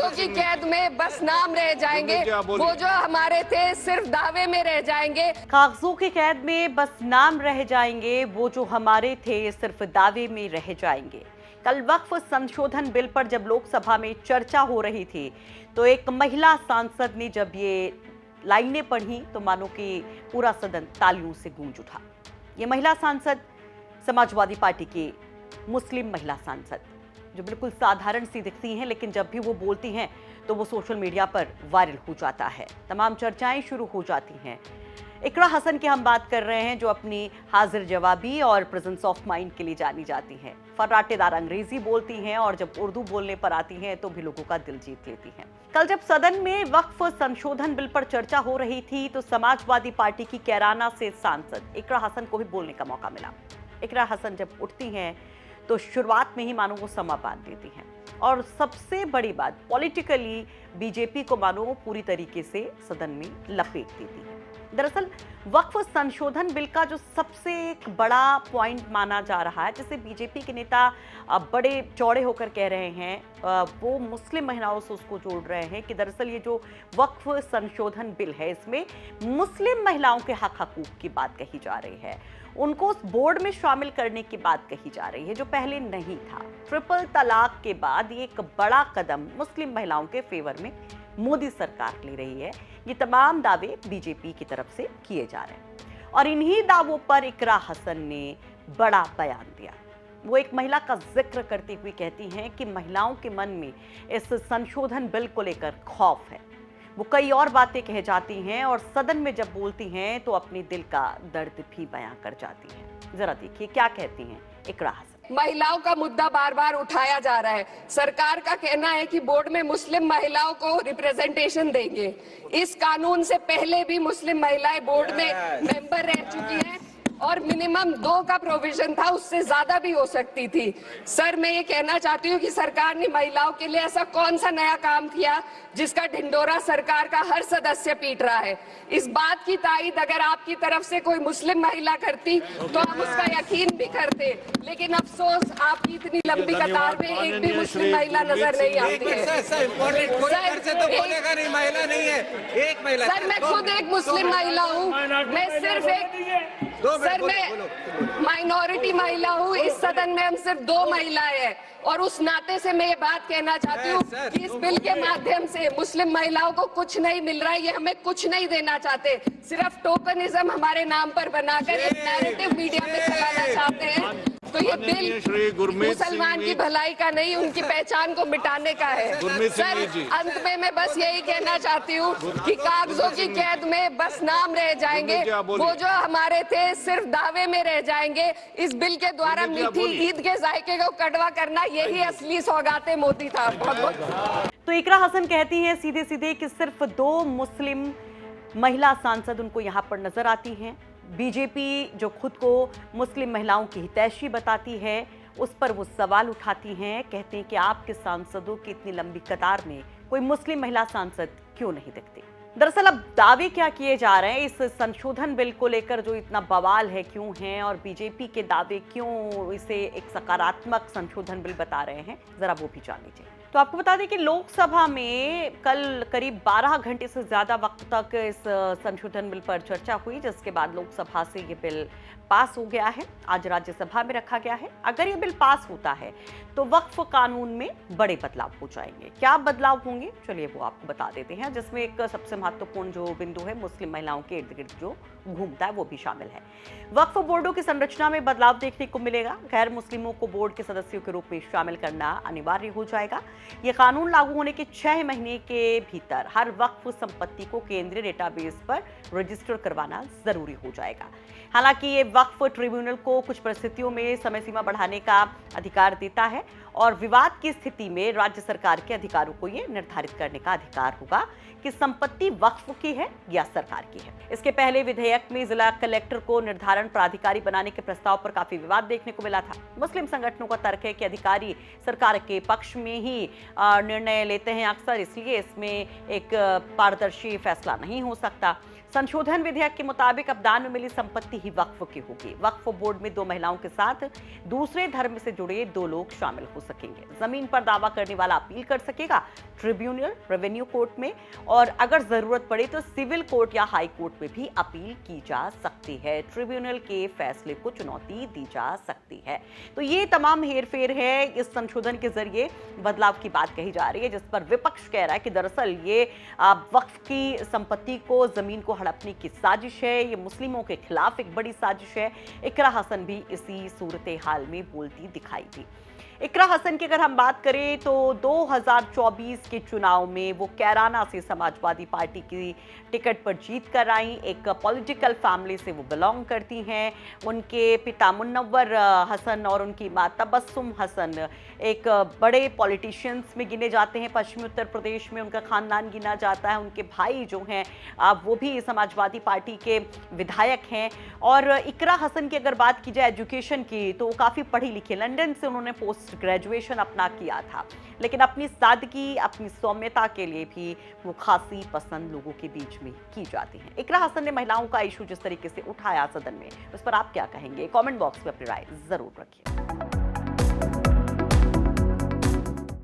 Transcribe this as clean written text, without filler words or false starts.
कागजों की कैद में बस नाम रह जाएंगे, वो जो हमारे थे सिर्फ दावे में रह जाएंगे। कागजों की कैद में बस नाम रह जाएंगे, वो जो हमारे थे सिर्फ दावे में रह जाएंगे। कल वक्फ संशोधन बिल पर जब लोकसभा में चर्चा हो रही थी तो एक महिला सांसद ने जब ये लाइनें पढ़ी तो मानो कि पूरा सदन तालियों से गूंज उठा। ये महिला सांसद समाजवादी पार्टी की मुस्लिम महिला सांसद, जो बिल्कुल साधारण सी दिखती हैं, लेकिन जब भी वो बोलती हैं तो वो सोशल मीडिया पर वायरल हो जाता है, तमाम चर्चाएं शुरू हो जाती हैं। इकरा हसन की हम बात कर रहे हैं, जो अपनी हाजिर जवाबी और प्रेजेंस ऑफ माइंड के लिए जानी जाती हैं। फर्राटेदार अंग्रेजी बोलती हैं और जब उर्दू बोलने पर आती हैं तो भी लोगों का दिल जीत लेती हैं। कल जब सदन में वक्फ संशोधन बिल पर चर्चा हो रही थी तो समाजवादी पार्टी की कैराना से सांसद इकरा हसन को भी बोलने का मौका मिला। इकरा हसन जब उठती हैं तो शुरुआत में ही मानो वो समा बांध देती हैं और सबसे बड़ी बात, पॉलिटिकली बीजेपी को मानो पूरी तरीके से सदन में लपेट देती है। दरअसल वक्फ संशोधन बिल का जो सबसे एक बड़ा पॉइंट माना जा रहा है, जिसे बीजेपी के नेता बड़े चौड़े होकर कह रहे हैं, वो मुस्लिम महिलाओं से उसको जोड़ रहे हैं कि दरअसल ये जो वक्फ संशोधन बिल है, इसमें मुस्लिम महिलाओं के हक हकूक की बात कही जा रही है, उनको उस बोर्ड में शामिल करने की बात कही जा रही है जो पहले नहीं था। ट्रिपल तलाक के बाद ये एक बड़ा कदम मुस्लिम महिलाओं के फेवर में मोदी सरकार ले रही है। ये तमाम दावे बीजेपी की तरफ से किए जा रहे हैं और इन्हीं दावों पर इकरा हसन ने बड़ा बयान दिया। वो एक महिला का जिक्र करती हुई कहती हैं कि महिलाओं के मन में इस संशोधन बिल को लेकर खौफ है। वो कई और बातें कह जाती हैं और सदन में जब बोलती हैं तो अपने दिल का दर्द भी बयां कर जाती हैं। जरा देखिए क्या कहती हैं इकरा हसन। महिलाओं का मुद्दा बार बार उठाया जा रहा है। सरकार का कहना है कि बोर्ड में मुस्लिम महिलाओं को रिप्रेजेंटेशन देंगे। इस कानून से पहले भी मुस्लिम महिलाएं बोर्ड में मेंबर रह चुकी हैं और मिनिमम 2 का प्रोविजन था, उससे ज्यादा भी हो सकती थी। सर, मैं ये कहना चाहती हूँ कि सरकार ने महिलाओं के लिए ऐसा कौन सा नया काम किया जिसका ढिंडोरा सरकार का हर सदस्य पीट रहा है। इस बात की तायीद अगर आपकी तरफ से कोई मुस्लिम महिला करती तो हम उसका यकीन भी करते, लेकिन अफसोस आपकी इतनी लंबी कतार में एक भी मुस्लिम महिला नजर नहीं आती है। सर, मैं खुद एक मुस्लिम महिला हूँ, मैं सिर्फ एक सर मैं माइनॉरिटी महिला हूँ। इस सदन में हम सिर्फ 2 महिलाएं हैं और उस नाते से मैं ये बात कहना चाहती हूँ कि इस बिल के माध्यम से मुस्लिम महिलाओं को कुछ नहीं मिल रहा है। ये हमें कुछ नहीं देना चाहते, सिर्फ टोकनिज्म हमारे नाम पर बनाकर एक नैरेटिव मीडिया में चलाना चाहते हैं। तो ये बिल मुसलमान की भलाई का नहीं, उनकी पहचान को मिटाने का है। सर, अंत में मैं बस यही कहना चाहती हूँ कि कागजों की कैद में बस नाम रह जाएंगे, वो जो हमारे थे सिर्फ दावे में रह जाएंगे। इस बिल के द्वारा मीठी ईद के जायके को कड़वा करना, यही असली सौगाते मोदी था। तो इकरा हसन कहती हैं सीधे सीधे कि सिर्फ 2 मुस्लिम महिला सांसद उनको यहाँ पर नजर आती हैं। बीजेपी जो खुद को मुस्लिम महिलाओं की हितैषी बताती है, उस पर वो सवाल उठाती हैं। कहते हैं कि आपके सांसदों की इतनी लंबी कतार में कोई मुस्लिम महिला सांसद क्यों नहीं दिखती। दरअसल अब दावे क्या किए जा रहे हैं इस संशोधन बिल को लेकर, जो इतना बवाल है क्यों है और बीजेपी के दावे क्यों इसे एक सकारात्मक संशोधन बिल बता रहे हैं, जरा वो भी जान लीजिए। तो आपको बता दें कि लोकसभा में कल करीब 12 घंटे से ज्यादा वक्त तक इस संशोधन बिल पर चर्चा हुई, जिसके बाद लोकसभा से ये बिल पास हो गया है। आज राज्यसभा में रखा गया है। अगर ये बिल पास होता है तो वक्फ कानून में बड़े बदलाव हो जाएंगे। क्या बदलाव होंगे, चलिए वो आपको बता देते हैं, जिसमें एक सबसे महत्वपूर्ण जो बिंदु है, मुस्लिम महिलाओं के इर्द गिर्द जो घूमता है वो भी शामिल है। वक्फ बोर्डों की संरचना में बदलाव देखने को मिलेगा। गैर मुस्लिमों को बोर्ड के सदस्यों के रूप में शामिल करना अनिवार्य हो जाएगा। ये कानून लागू होने के 6 महीने के भीतर हर वक्फ संपत्ति को केंद्रीय डेटाबेस पर रजिस्टर करवाना जरूरी हो जाएगा। हालांकि ये वक्फ ट्रिब्यूनल को कुछ परिस्थितियों में समय सीमा बढ़ाने का अधिकार देता है और विवाद की स्थिति में राज्य सरकार के अधिकारों को ये निर्धारित करने का अधिकार होगा कि संपत्ति वक्फ की है या सरकार की है। इसके पहले विधेयक में जिला कलेक्टर को निर्धारण प्राधिकारी बनाने के प्रस्ताव पर काफी विवाद देखने को मिला था। मुस्लिम संगठनों का तर्क है कि अधिकारी सरकार के पक्ष में ही निर्णय लेते हैं अक्सर, इसलिए इसमें एक पारदर्शी फैसला नहीं हो सकता। संशोधन विधेयक के मुताबिक अब दान में मिली संपत्ति ही वक्फ की होगी। वक्फ बोर्ड में 2 महिलाओं के साथ दूसरे धर्म से जुड़े 2 लोग शामिल हो सकेंगे। जमीन पर दावा करने वाला अपील कर सकेगा ट्रिब्यूनल, रेवेन्यू कोर्ट में, और अगर जरूरत पड़े तो सिविल कोर्ट या हाई कोर्ट में भी अपील की जा सकती है। ट्रिब्यूनल के फैसले को चुनौती दी जा सकती है। तो ये तमाम हेरफेर है। इस संशोधन के जरिए बदलाव की बात कही जा रही है, जिस पर विपक्ष कह रहा है कि दरअसल ये वक्फ की संपत्ति को, जमीन को हड़पने की साजिश है, ये मुस्लिमों के खिलाफ एक बड़ी साजिश है। इकरा हसन भी इसी सूरत हाल में बोलती दिखाई दी। इकरा हसन की अगर हम बात करें तो 2024 के चुनाव में वो कैराना से समाजवादी पार्टी की टिकट पर जीत कर आई। एक पॉलिटिकल फैमिली से वो बिलोंग करती हैं। उनके पिता मुन्नवर हसन और उनकी मां तबस्सुम हसन एक बड़े पॉलिटिशियंस में गिने जाते हैं। पश्चिमी उत्तर प्रदेश में उनका खानदान गिना जाता है। उनके भाई जो हैं वो भी समाजवादी पार्टी के विधायक हैं। और इकरा हसन की अगर बात की जाए एजुकेशन की, तो वो काफ़ी पढ़ी लिखी, लंदन से उन्होंने पोस्ट ग्रेजुएशन अपना किया था, लेकिन अपनी सादगी, अपनी सौम्यता के लिए भी वो खासी पसंद लोगों के बीच में की जाती है। इकरा हसन ने महिलाओं का इशू जिस तरीके से उठाया सदन में, उस पर आप क्या कहेंगे? कमेंट बॉक्स में अपनी राय जरूर रखिए।